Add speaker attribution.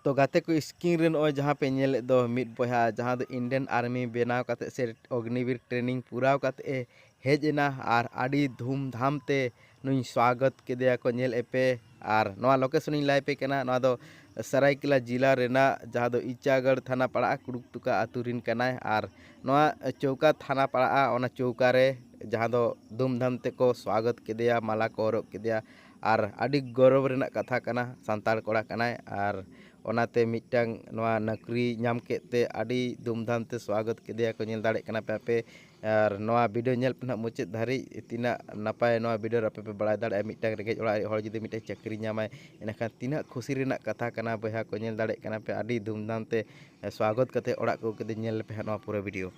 Speaker 1: तो गाते को स्क्रीन रे नॉय जहाँ पे नेल दो मिड बहा जहाँ दो इंडियन आर्मी बनाव काते से अग्निवीर ट्रेनिंग पूराव काते हेजना और आड़ी धूमधाम ते नुई स्वागत केदेया को नेल एपे और नवा लोकेशन लाई पे कना नवा दो सरायकेला जिला रेना जहाँ दो इचागढ़ थाना पड़ा कुड़ुक तुका आतुरिन कनाय और नवा चौका थाना पड़ा ओना चौका रे जहाँ दो धूमधाम ते को स्वागत केदेया माला को हरब केदेया और आड़ी गौरव रेना कथा कना सांताल कोड़ा कनाय और ओनाते मिटटांग नवा नकरी नाम केते आड़ी धूमधाम ते स्वागत केदेया को नेल दाड़े कना पे पे और नवा वीडियो नेल पे मुचाद धारी तीना नपाय नवा वीडियो आपे पे बड़ा दाड़े मिटटांग रेगेज ओड़ा हर जुदी मिटे चाकरी नामाय एनखान तीना खुशी रेना कथा कना बहा को नेल दाड़े कना पे आड़ी धूमधाम ते स्वागत कते ओड़ा को केदे नेल पे नवा पूरा वीडियो।